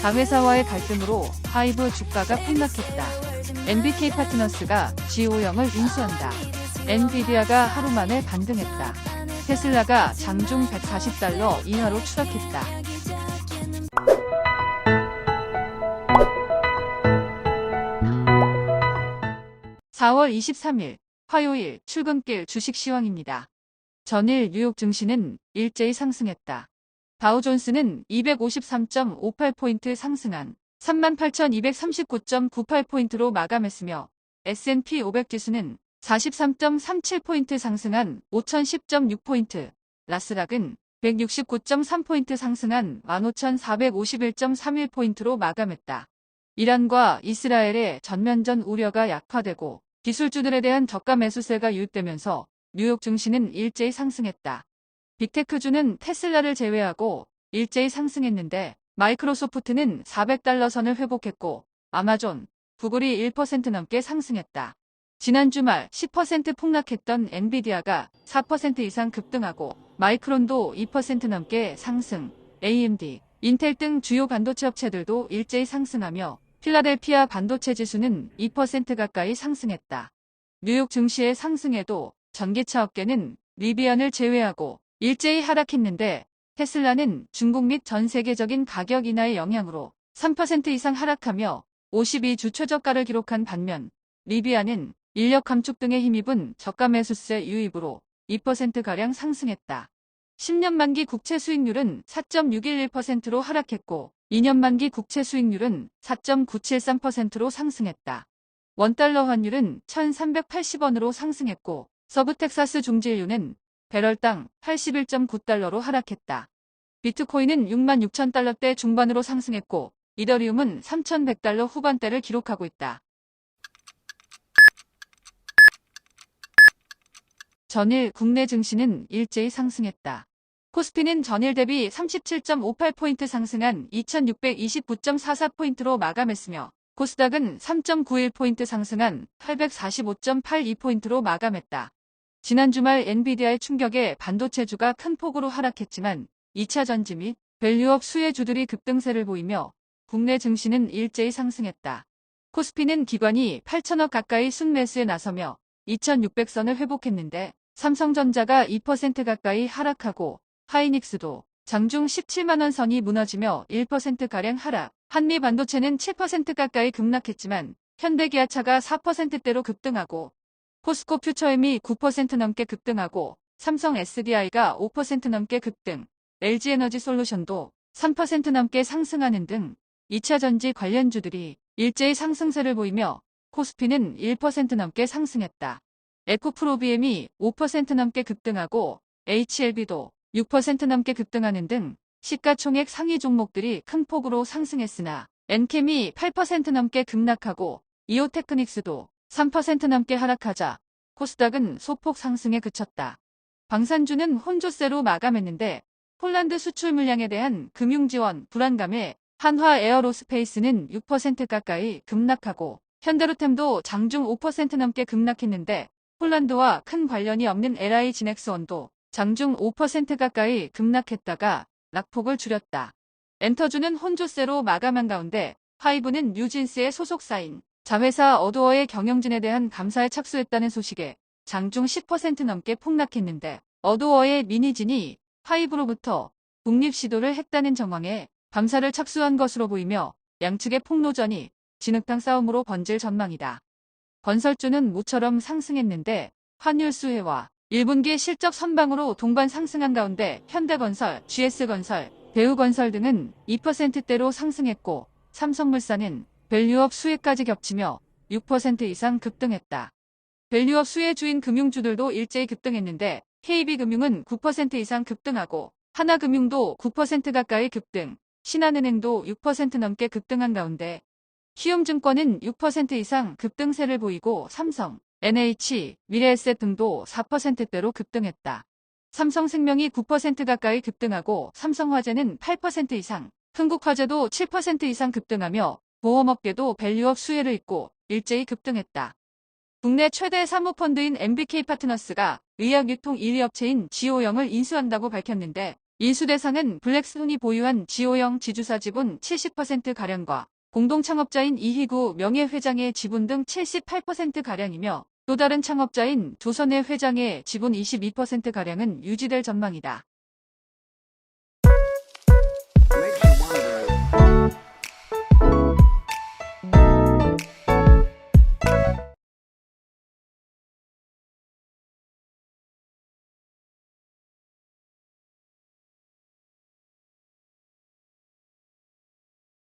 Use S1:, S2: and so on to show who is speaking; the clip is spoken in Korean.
S1: 자회사와의 갈등으로 하이브 주가가 폭락했다. NBK파트너스가 GO0을 인수한다. 엔비디아가 하루 만에 반등했다. 테슬라가 장중 $140 이하로 추락했다. 4월 23일 화요일 출근길 주식 시황입니다. 전일 뉴욕 증시는 일제히 상승했다. 다우존스는 253.58포인트 상승한 38,239.98포인트로 마감했으며 S&P 500 지수는 43.37포인트 상승한 5,010.6포인트, 나스닥은 169.3포인트 상승한 15,451.31포인트로 마감했다. 이란과 이스라엘의 전면전 우려가 약화되고 기술주들에 대한 저가 매수세가 유입되면서 뉴욕 증시는 일제히 상승했다. 빅테크주는 테슬라를 제외하고 일제히 상승했는데 마이크로소프트는 $400 선을 회복했고 아마존, 구글이 1% 넘게 상승했다. 지난 주말 10% 폭락했던 엔비디아가 4% 이상 급등하고 마이크론도 2% 넘게 상승, AMD, 인텔 등 주요 반도체 업체들도 일제히 상승하며 필라델피아 반도체 지수는 2% 가까이 상승했다. 뉴욕 증시의 상승에도 전기차 업계는 리비안을 제외하고 일제히 하락했는데 테슬라는 중국 및 전 세계적인 가격 인하의 영향으로 3% 이상 하락하며 52주 최저가를 기록한 반면 리비안은 인력 감축 등에 힘입은 저가 매수세 유입으로 2%가량 상승했다. 10년 만기 국채 수익률은 4.611%로 하락했고 2년 만기 국채 수익률은 4.973%로 상승했다. 원달러 환율은 1,380원으로 상승했고 서부텍사스 중진유는 배럴당 81.9달러로 하락했다. 비트코인은 66,000달러대 중반으로 상승했고 이더리움은 3,100달러 후반대를 기록하고 있다. 전일 국내 증시는 일제히 상승했다. 코스피는 전일 대비 37.58포인트 상승한 2,629.44포인트로 마감했으며 코스닥은 3.91포인트 상승한 845.82포인트로 마감했다. 지난 주말 엔비디아의 충격에 반도체주가 큰 폭으로 하락했지만 2차 전지 및 밸류업 수혜주들이 급등세를 보이며 국내 증시는 일제히 상승했다. 코스피는 기관이 8천억 가까이 순매수에 나서며 2,600선을 회복했는데 삼성전자가 2% 가까이 하락하고 하이닉스도 장중 17만원 선이 무너지며 1%가량 하락, 한미반도체는 7% 가까이 급락했지만 현대기아차가 4%대로 급등하고 포스코 퓨처엠이 9% 넘게 급등하고 삼성 SDI가 5% 넘게 급등, LG에너지솔루션도 3% 넘게 상승하는 등 2차 전지 관련주들이 일제히 상승세를 보이며 코스피는 1% 넘게 상승했다. 에코프로비엠이 5% 넘게 급등하고 HLB도 6% 넘게 급등하는 등 시가총액 상위 종목들이 큰 폭으로 상승했으나 엔캠이 8% 넘게 급락하고 이오테크닉스도 3% 넘게 하락하자 코스닥은 소폭 상승에 그쳤다. 방산주는 혼조세로 마감했는데 폴란드 수출 물량에 대한 금융지원 불안감에 한화 에어로스페이스는 6% 가까이 급락하고 현대로템도 장중 5% 넘게 급락했는데 폴란드와 큰 관련이 없는 LI 지넥스원도 장중 5% 가까이 급락했다가 낙폭을 줄였다. 엔터주는 혼조세로 마감한 가운데 하이브는 뉴진스의 소속사인 자회사 어도어의 경영진에 대한 감사에 착수했다는 소식에 장중 10% 넘게 폭락했는데 어도어의 미니진이 하이브로부터 독립 시도를 했다는 정황에 감사를 착수한 것으로 보이며 양측의 폭로전이 진흙탕 싸움으로 번질 전망이다. 건설주는 모처럼 상승했는데 환율 수혜와 1분기 실적 선방으로 동반 상승한 가운데 현대건설, GS건설, 대우건설 등은 2%대로 상승했고 삼성물산은 밸류업 수혜까지 겹치며 6% 이상 급등했다. 밸류업 수혜주인 금융주들도 일제히 급등했는데 KB금융은 9% 이상 급등하고 하나금융도 9% 가까이 급등, 신한은행도 6% 넘게 급등한 가운데 키움증권은 6% 이상 급등세를 보이고 삼성, NH, 미래에셋 등도 4%대로 급등했다. 삼성생명이 9% 가까이 급등하고 삼성화재는 8% 이상, 흥국화재도 7% 이상 급등하며 보험업계도 밸류업 수혜를 잇고 일제히 급등했다. 국내 최대 사모펀드인 NBK파트너스가 의약유통 1위 업체인 GO0을 인수한다고 밝혔는데 인수 대상은 블랙스톤이 보유한 지오영 지주사 지분 70%가량과 공동 창업자인 이희구 명예회장의 지분 등 78%가량이며 또 다른 창업자인 조선의 회장의 지분 22%가량은 유지될 전망이다.